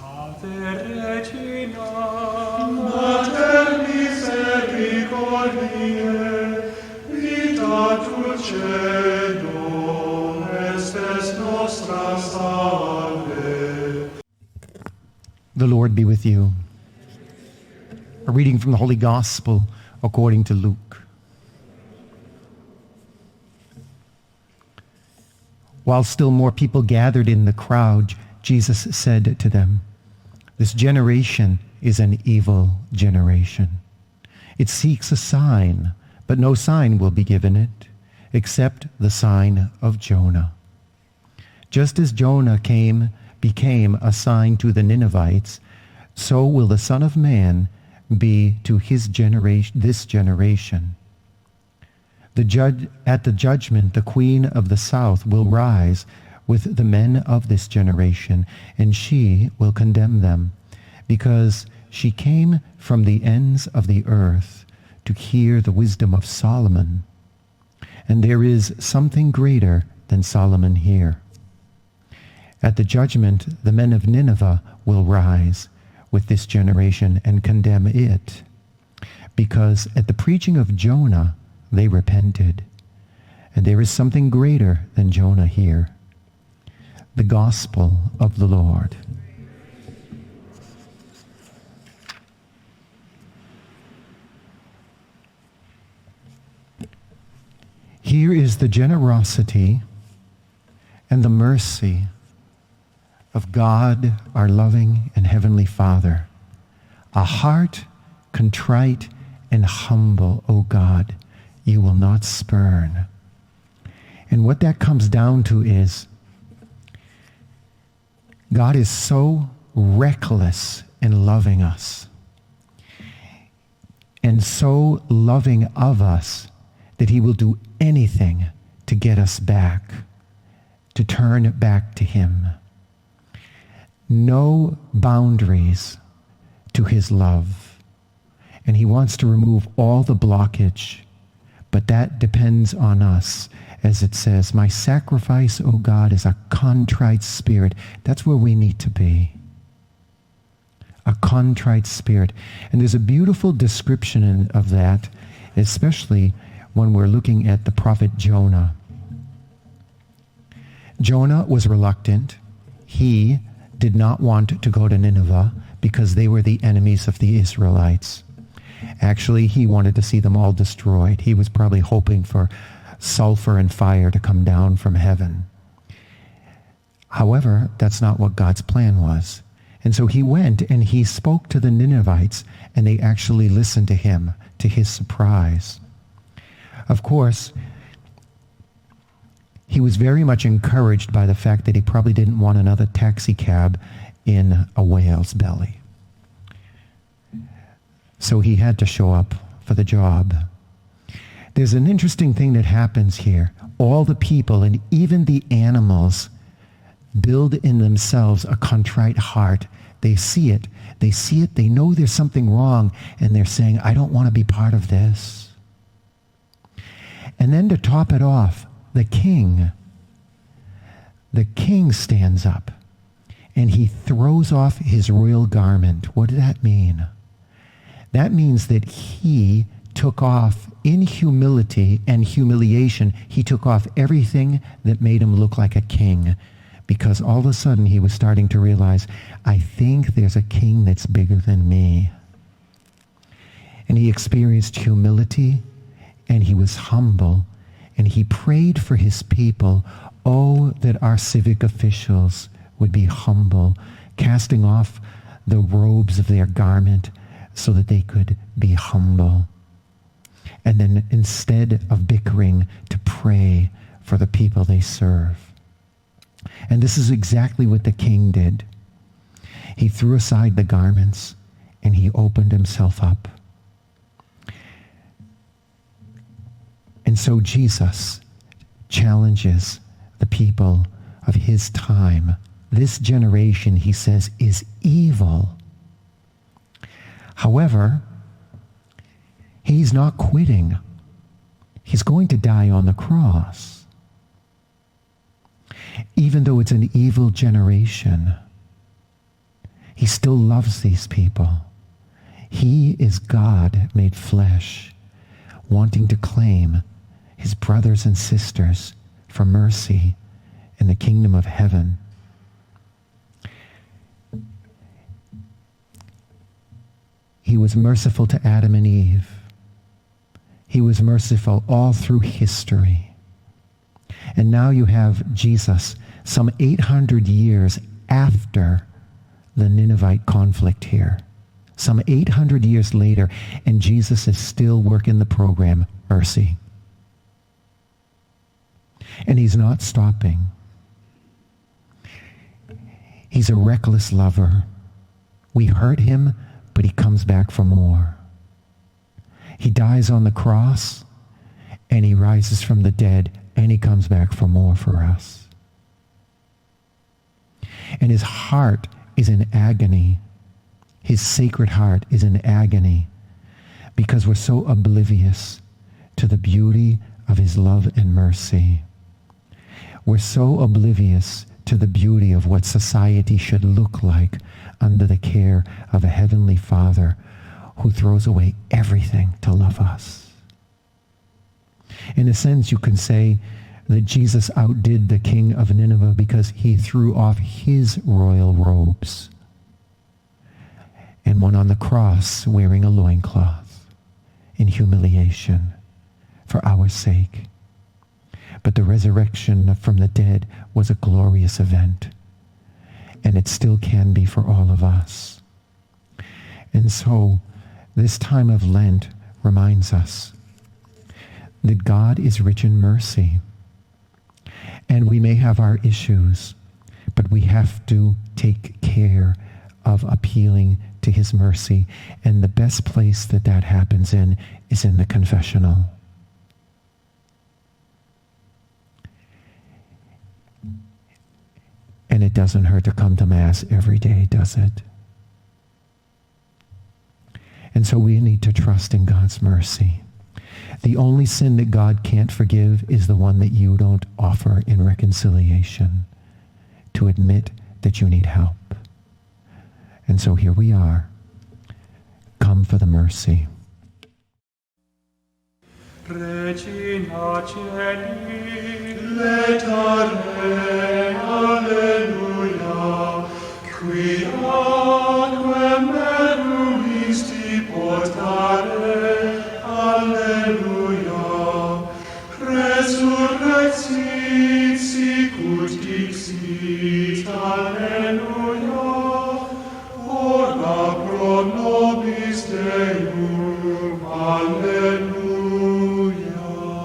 Ave Regina, Mater misericordiae, vita dulcedo, estes nostra salve. The Lord be with you. A reading from the Holy Gospel according to Luke. While still more people gathered in the crowd, Jesus said to them, "This generation is an evil generation. It seeks a sign, but no sign will be given it, except the sign of Jonah. Just as Jonah became a sign to the Ninevites, so will the Son of Man be to this generation. At the judgment, the Queen of the South will rise with the men of this generation, and she will condemn them, because she came from the ends of the earth to hear the wisdom of Solomon. And there is something greater than Solomon here. At the judgment, the men of Nineveh will rise with this generation and condemn it, because at the preaching of Jonah they repented. And there is something greater than Jonah here." The Gospel of the Lord. Here is the generosity and the mercy of God, our loving and heavenly Father. A heart contrite and humble, O God, you will not spurn. And what that comes down to is God is so reckless in loving us and so loving of us that he will do anything to get us back, to turn back to him. No boundaries to his love. And he wants to remove all the blockage. But that depends on us. As it says, "My sacrifice, O God, is a contrite spirit." That's where we need to be. A contrite spirit. And there's a beautiful description of that, especially when we're looking at the prophet Jonah. Jonah was reluctant. He did not want to go to Nineveh because they were the enemies of the Israelites. Actually, he wanted to see them all destroyed. He was probably hoping for sulfur and fire to come down from heaven. However, that's not what God's plan was. And so he went and he spoke to the Ninevites, and they actually listened to him, to his surprise. Of course, he was very much encouraged by the fact that he probably didn't want another taxi cab in a whale's belly. So he had to show up for the job. There's an interesting thing that happens here. All the people and even the animals build in themselves a contrite heart. They see it. They know there's something wrong, and they're saying, "I don't want to be part of this." And then to top it off, the king stands up, and he throws off his royal garment. What did that mean? That means that he took off, in humility and humiliation, he took off everything that made him look like a king, because all of a sudden he was starting to realize, I think there's a king that's bigger than me. And he experienced humility, and he was humble, and he prayed for his people. Oh, that our civic officials would be humble, casting off the robes of their garment so that they could be humble. And then instead of bickering, to pray for the people they serve. And this is exactly what the king did. He threw aside the garments and he opened himself up. And so Jesus challenges the people of his time. This generation, he says, is evil. However, he's not quitting. He's going to die on the cross. Even though it's an evil generation, He still loves these people. He is God made flesh, wanting to claim his brothers and sisters for mercy in the kingdom of heaven. He was merciful to Adam and Eve. He was merciful all through history. And now you have Jesus, some 800 years after the Ninevite conflict here. Some 800 years later, and Jesus is still working the program, mercy. And he's not stopping. He's a reckless lover. We hurt him, but he comes back for more. He dies on the cross, and he rises from the dead, and he comes back for more for us. And his heart is in agony. His sacred heart is in agony because we're so oblivious to the beauty of his love and mercy. We're so oblivious to the beauty of what society should look like under the care of a heavenly Father who throws away everything to love us. In a sense, you can say that Jesus outdid the king of Nineveh because he threw off his royal robes and went on the cross wearing a loincloth in humiliation for our sake. But the resurrection from the dead was a glorious event, and it still can be for all of us. And so this time of Lent reminds us that God is rich in mercy. And we may have our issues, but we have to take care of appealing to his mercy. And the best place that that happens in is in the confessional. And it doesn't hurt to come to Mass every day, does it? And so we need to trust in God's mercy. The only sin that God can't forgive is the one that you don't offer in reconciliation, to admit that you need help. And so here we are. Come for the mercy. Regina Celi, letare, alleluia, qui aquae meruisti portare, alleluia, resurrexit sicut dixit, alleluia, ora pro nobis Deum, alleluia.